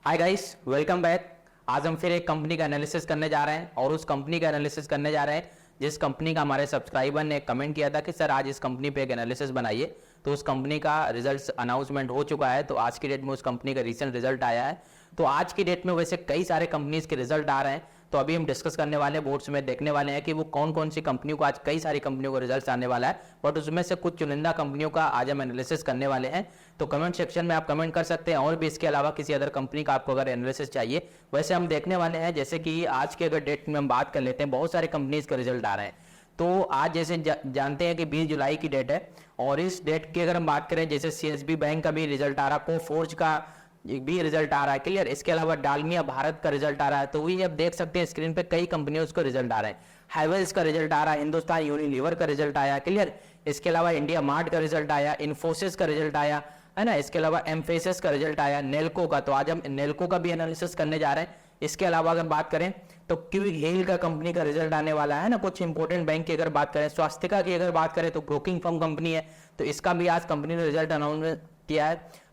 Hi guys, welcome back. आज हम फिर एक कंपनी का एनालिसिस करने जा रहे हैं और उस कंपनी का एनालिसिस करने जा रहे हैं जिस कंपनी का हमारे सब्सक्राइबर ने कमेंट किया था कि सर आज इस कंपनी पे एक एनालिसिस बनाइए। तो उस कंपनी का रिजल्ट अनाउंसमेंट हो चुका है। तो आज की डेट में उस कंपनी का रिसेंट रिजल्ट आया है। तो आज की डेट में वैसे कई सारे कंपनीज के रिजल्ट आ रहे हैं। तो अभी हम डिस्कस करने वाले हैं, बोर्ड्स में देखने वाले हैं कि वो कौन कौन सी कंपनियों को, आज कई सारी कंपनियों को रिजल्ट आने वाला है, बट उसमें से कुछ चुनिंदा कंपनियों का आज हम एनालिसिस करने वाले हैं। तो कमेंट सेक्शन में आप कमेंट कर सकते हैं और भी इसके अलावा किसी अदर कंपनी का आपको अगर एनालिसिस चाहिए। वैसे हम देखने वाले हैं, जैसे कि आज के अगर डेट में हम बात कर लेते हैं, बहुत सारे कंपनीज के रिजल्ट आ रहे हैं। तो आज जैसे जानते हैं कि 20 जुलाई की डेट है और इस डेट की अगर हम बात करें, जैसे सीएसबी बैंक का भी रिजल्ट आ रहा है, कोफोर्ज का भी रिजल्ट आ रहा है, क्लियर। इसके अलावा डालमिया भारत का रिजल्ट आ रहा है। तो वही आप देख सकते हैं स्क्रीन पे कई कंपनियों का रिजल्ट आ रहा है। हैवेल्स का रिजल्ट आ रहा है, हिंदुस्तान यूनिलीवर का रिजल्ट आया, क्लियर। इसके अलावा इंडिया मार्ट का रिजल्ट आया, इन्फोसिस का रिजल्ट आया, है ना। इसके अलावा एम्फेसिस का रिजल्ट आया, नेल्को का। तो आज हम नेल्को का भी एनालिसिस करने जा रहे हैं। इसके अलावा अगर बात करें तो क्विक हिल का कंपनी का रिजल्ट आने वाला है ना। कुछ इंपोर्टेंट बैंक की अगर बात करें, स्वास्थ्यका की अगर बात करें तो ब्रोकिंग फर्म कंपनी है, तो इसका भी आज कंपनी ने रिजल्ट अनाउंस किया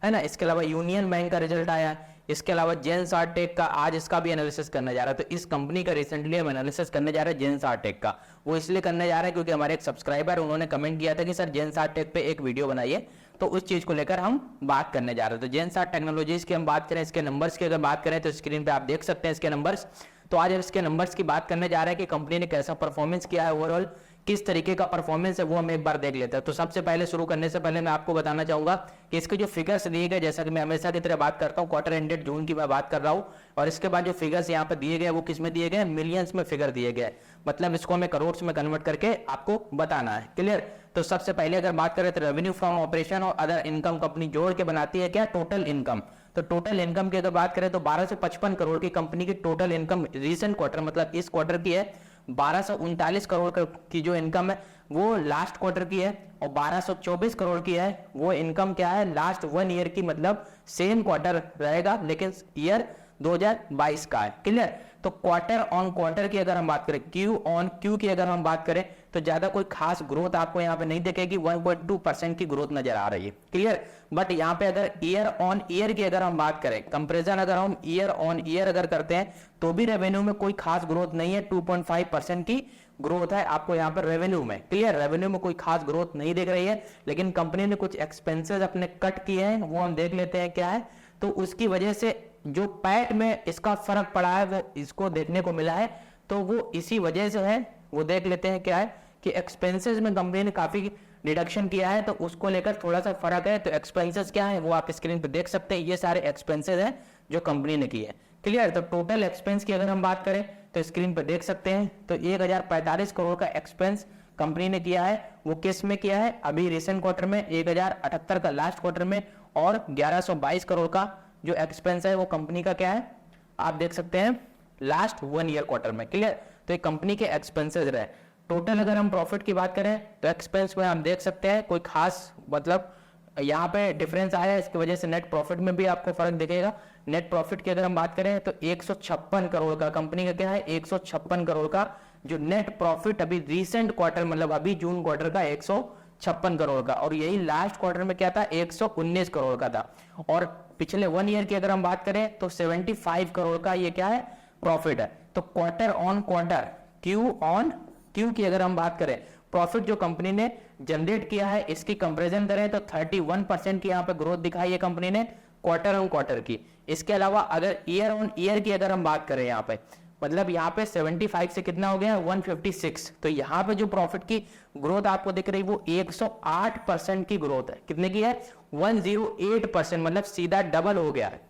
है ना। इसके अलावा यूनियन बैंक का रिजल्ट आया है। इसके अलावा जेन्स टेक का आज इसका भी एनालिसिस करने जा रहा है। तो इस कंपनी का रिसेंटली हम एनालिसिस करने जा रहे हैं जेन्स टेक का। वो इसलिए करने जा रहे हैं क्योंकि हमारे एक सब्सक्राइबर उन्होंने कमेंट किया था कि सर जेन्स टेक पे एक वीडियो बनाइए। तो उस चीज को लेकर हम बात करने जा रहे हैं। तो जेन्स टेक्नोलॉजीज की हम बात करें, इसके नंबर्स की अगर बात करें तो स्क्रीन पे आप देख सकते हैं इसके नंबर्स। तो आज इसके नंबर्स की बात करने जा रहे हैं कि कंपनी ने कैसा परफॉर्मेंस किया है, ओवरऑल किस तरीके का परफॉर्मेंस है, वो हम एक बार देख लेते हैं। तो सबसे पहले शुरू करने से पहले मैं आपको बताना चाहूंगा कि इसके जो फिगर्स दिए गए, जैसा कि मैं हमेशा की तरह बात करता हूँ, क्वार्टर एंडेड जून की मैं बात कर रहा हूँ। और इसके बाद जो फिगर्स यहाँ पे दिए गए वो किस में दिए गए, मिलियंस में फिगर दिए गए, मतलब इसको हमें करोड़ में कन्वर्ट करके आपको बताना है, क्लियर। तो सबसे पहले अगर बात करें तो रेवेन्यू फ्रॉम ऑपरेशन और अदर इनकम कंपनी जोड़ के बनाती है क्या, टोटल इनकम। तो टोटल इनकम की अगर बात करें तो 12 से 55 करोड़ की कंपनी की टोटल इनकम रिसेंट क्वार्टर, मतलब इस क्वार्टर की है। 1239 करोड़ की जो इनकम है वो लास्ट क्वार्टर की है और 1224 करोड़ की है वो इनकम क्या है, लास्ट 1 ईयर की, मतलब सेम क्वार्टर रहेगा लेकिन ईयर 2022 का है, क्लियर। तो क्वार्टर ऑन क्वार्टर की अगर हम बात करें, क्यू ऑन क्यू की अगर हम बात करें तो ज्यादा कोई खास ग्रोथ आपको यहाँ पे नहीं दिखेगी, 1.2% की ग्रोथ नजर आ रही है, क्लियर। बट यहाँ पे अगर ईयर ऑन ईयर की अगर हम बात करें, कंपैरिजन अगर हम ईयर ऑन ईयर अगर करते हैं तो भी रेवेन्यू में कोई खास ग्रोथ नहीं है, 2.5% की ग्रोथ है आपको यहाँ पर रेवेन्यू में, क्लियर। रेवेन्यू में कोई खास ग्रोथ नहीं दिख रही है, लेकिन कंपनी ने कुछ एक्सपेंसेस अपने कट किए हैं, वो हम देख लेते हैं क्या है। तो उसकी वजह से जो पैट में इसका फर्क पड़ा है वो इसको देखने को मिला है। तो वो इसी वजह से है, वो देख लेते हैं क्या है कि एक्सपेंसेस में कंपनी ने काफी डिडक्शन किया है, तो उसको लेकर थोड़ा सा फर्क है। तो एक्सपेंसेस क्या है वो आप स्क्रीन पे देख सकते हैं, ये सारे एक्सपेंसेस हैं जो कंपनी ने किए, क्लियर। तो टोटल एक्सपेंस की अगर हम बात करें तो स्क्रीन पे देख सकते हैं, तो 1045 करोड़ का एक्सपेंस कंपनी ने किया है। वो किस में किया है, अभी रिसेंट क्वार्टर में 1078 का लास्ट क्वार्टर में, और 1122 करोड़ का जो एक्सपेंस है वो कंपनी का क्या है, आप देख सकते हैं लास्ट 1 ईयर क्वार्टर में, क्लियर। तो ये कंपनी के एक्सपेंसेस रहे। टोटल अगर हम प्रॉफिट की बात करें तो एक्सपेंस में हम देख सकते हैं कोई खास, मतलब यहाँ पे डिफरेंस आया है, इसकी वजह से नेट प्रॉफिट में भी आपको फर्क दिखेगा। नेट प्रॉफिट की अगर हम बात करें तो 156 करोड़ का कंपनी का क्या है, 156 करोड़ का जो नेट प्रॉफिट अभी रिसेंट क्वार्टर, मतलब अभी जून क्वार्टर का 156 करोड़ का, और यही लास्ट क्वार्टर में क्या था, 119 करोड़ का था। और पिछले 1 ईयर की अगर हम बात करें तो 75 करोड़ का ये क्या है, प्रॉफिट है। तो quarter on quarter, Q on Q की अगर हम बात करें, प्रॉफिट जो कंपनी ने जनरेट किया है इसकी कंपैरिजन करें तो 31% की यहाँ पे ग्रोथ दिखाई है कंपनी ने क्वार्टर ऑन क्वार्टर की। इसके अलावा अगर ईयर ऑन ईयर की अगर हम बात करें यहाँ पे, मतलब यहाँ पे 75 से कितना हो गया, 156। तो यहाँ पे जो प्रॉफिट की ग्रोथ आपको दिख रही है वो 108% की ग्रोथ है। कितने की है, 108%, मतलब सीधा डबल हो गया है,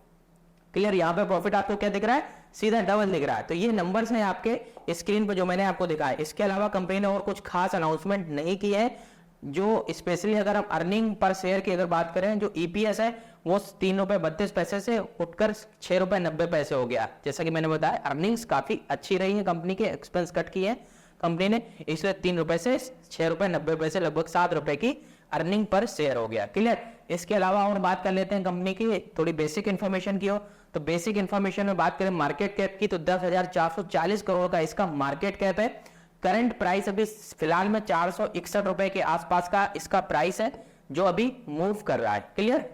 क्लियर। यहाँ पे प्रॉफिट आपको क्या दिख रहा है, सीधा डबल दिख रहा है। तो ये नंबर्स हैं आपके स्क्रीन पे जो मैंने आपको दिखाया। इसके अलावा कंपनी ने और कुछ खास अनाउंसमेंट नहीं की है, जो स्पेशली अगर हम अर्निंग पर शेयर की अगर बात करें, जो ईपीएस है वो 3 रुपए 32 पैसे से उठकर 6 रुपए 90 पैसे हो गया। जैसा कि मैंने बताया अर्निंग्स काफी अच्छी रही है कंपनी के, एक्सपेंस कट किए हैं कंपनी ने, इसलिए 3 रुपए से 6 रुपए 90 पैसे, लगभग 7 रुपए की अर्निंग पर शेयर हो गया, क्लियर। इसके अलावा और बात कर लेते हैं कंपनी की थोड़ी बेसिक इन्फॉर्मेशन की हो। तो बेसिक इन्फॉर्मेशन में बात करें मार्केट कैप की तो 10,440 करोड़ का इसका मार्केट कैप है। करंट प्राइस अभी फिलहाल में 461 रुपए के आसपास का इसका प्राइस है जो अभी मूव कर रहा है, क्लियर।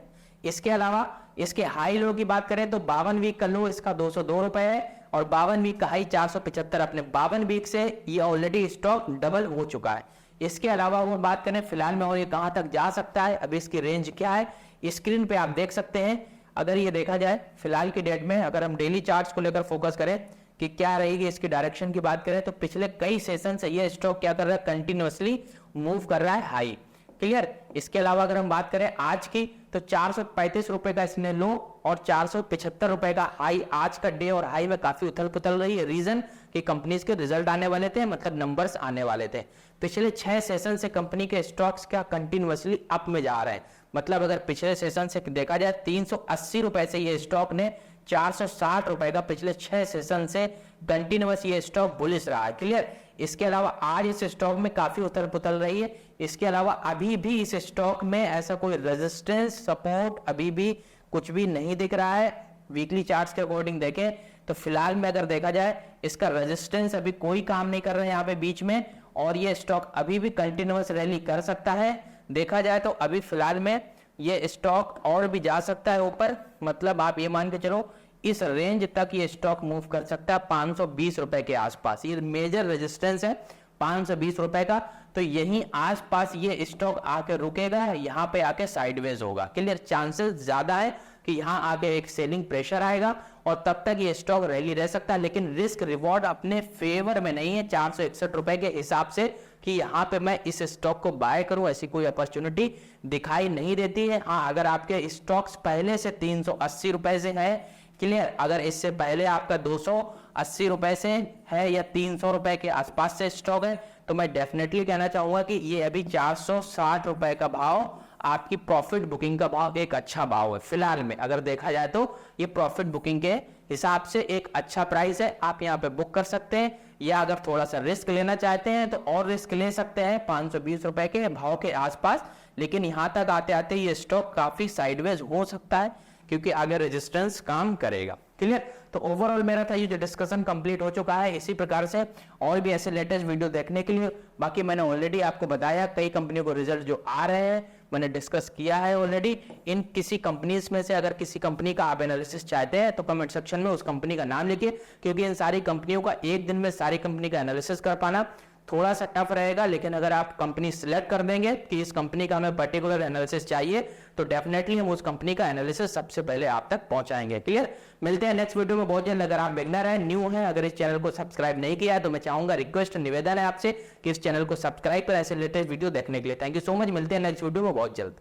इसके अलावा इसके हाई लो की बात करें तो 52 वीक का लो इसका 202 रुपए है और 52 वीक का हाई 475। अपने 52 वीक से ये ऑलरेडी स्टॉक डबल हो चुका है। इसके अलावा वो बात करें फिलहाल में और ये कहां तक जा सकता है, अभी इसकी रेंज क्या है, स्क्रीन पे आप देख सकते हैं। अगर ये देखा जाए फिलहाल की डेट में, अगर हम डेली चार्ट्स को लेकर फोकस करें कि क्या रहेगी इसकी डायरेक्शन की बात करें, तो पिछले कई सेशन से ये स्टॉक क्या कर रहा है, कंटिन्यूअसली मूव कर रहा है हाई। क्लियर। इसके अलावा अगर हम बात करें आज की, तो 435 रुपए का इसने लो और 475 रुपए का हाई। आज का डे और हाई में काफी उथल पुथल रही है। रीजन कि कंपनीज के रिजल्ट आने वाले थे, मतलब नंबर्स आने वाले थे। पिछले 6 सेशन से कंपनी के स्टॉक्स क्या कंटिन्यूअसली अप में जा रहे हैं। मतलब अगर पिछले सेशन से देखा जाए 380 रुपए से ये स्टॉक ने 460 रुपए का पिछले 6 सेशन से कंटिन्यूअस ये स्टॉक बुलिश रहा है। क्लियर। इसके अलावा आज इस स्टॉक में काफी उथल पुथल रही है। इसके अलावा अभी भी इस स्टॉक में ऐसा कोई रेजिस्टेंस सपोर्ट अभी भी कुछ भी नहीं दिख रहा है। वीकली चार्ट्स के अकॉर्डिंग देखें तो फिलहाल में अगर देखा जाए इसका रेजिस्टेंस अभी कोई काम नहीं कर रहा है यहाँ पे बीच में, और ये स्टॉक अभी भी कंटिन्यूअस रैली कर सकता है। देखा जाए तो अभी फिलहाल में ये स्टॉक और भी जा सकता है ऊपर। मतलब आप ये मान के चलो इस रेंज तक ये स्टॉक मूव कर सकता है 520 रुपए के आसपास। ये मेजर रेजिस्टेंस है 520 रुपए का। तो यहीं आसपास ये स्टॉक आके रुकेगा, यहाँ पे आके साइडवेज होगा। क्लियर। चांसेस ज्यादा है कि यहाँ आके एक सेलिंग प्रेशर आएगा और तब तक ये स्टॉक रैली रह सकता है। लेकिन रिस्क रिवॉर्ड अपने फेवर में नहीं है 461 रुपए के हिसाब से कि यहाँ पे मैं इस स्टॉक को बाय करूं, ऐसी कोई अपॉर्चुनिटी दिखाई नहीं देती है। हाँ, अगर आपके स्टॉक्स पहले से 380 रुपए से है, क्लियर, अगर इससे पहले आपका 280 रुपए से है या 300 रुपए के आसपास से स्टॉक है, तो मैं डेफिनेटली कहना चाहूंगा कि ये अभी 460 रुपए का भाव आपकी प्रॉफिट बुकिंग का भाव एक अच्छा भाव है। फिलहाल में अगर देखा जाए तो ये प्रॉफिट बुकिंग के हिसाब से एक अच्छा प्राइस है, आप यहाँ पे बुक कर सकते हैं। या अगर थोड़ा सा रिस्क लेना चाहते हैं तो और रिस्क ले सकते हैं 520 रुपए के भाव के आसपास। लेकिन यहाँ तक आते आते ये स्टॉक काफी साइडवेज हो सकता है क्योंकि आगे रेजिस्टेंस काम करेगा। क्लियर। तो ओवरऑल मेरा था ये जो डिस्कशन कंप्लीट हो चुका है। इसी प्रकार से और भी ऐसे लेटेस्ट वीडियो देखने के लिए, बाकी मैंने ऑलरेडी आपको बताया कई कंपनियों को रिजल्ट जो आ रहे हैं मैंने डिस्कस किया है ऑलरेडी। इन किसी कंपनीज में से अगर किसी कंपनी का आप एनालिसिस चाहते हैं तो कमेंट सेक्शन में उस कंपनी का नाम लिखिए, क्योंकि इन सारी कंपनियों का एक दिन में सारी कंपनी का एनालिसिस कर पाना थोड़ा सा टफ रहेगा। लेकिन अगर आप कंपनी सिलेक्ट कर देंगे कि इस कंपनी का हमें पर्टिकुलर एनालिसिस चाहिए, तो डेफिनेटली हम उस कंपनी का एनालिसिस सबसे पहले आप तक पहुंचाएंगे। क्लियर। मिलते हैं नेक्स्ट वीडियो में बहुत जल्द। अगर आप बिगनर हैं, न्यू हैं, अगर इस चैनल को सब्सक्राइब नहीं किया है तो मैं चाहूंगा, रिक्वेस्ट निवेदन है आपसे कि इस चैनल को सब्सक्राइब करें ऐसे लेटेस्ट वीडियो देखने के लिए। Thank you so much. मिलते हैं नेक्स्ट वीडियो में बहुत जल्द।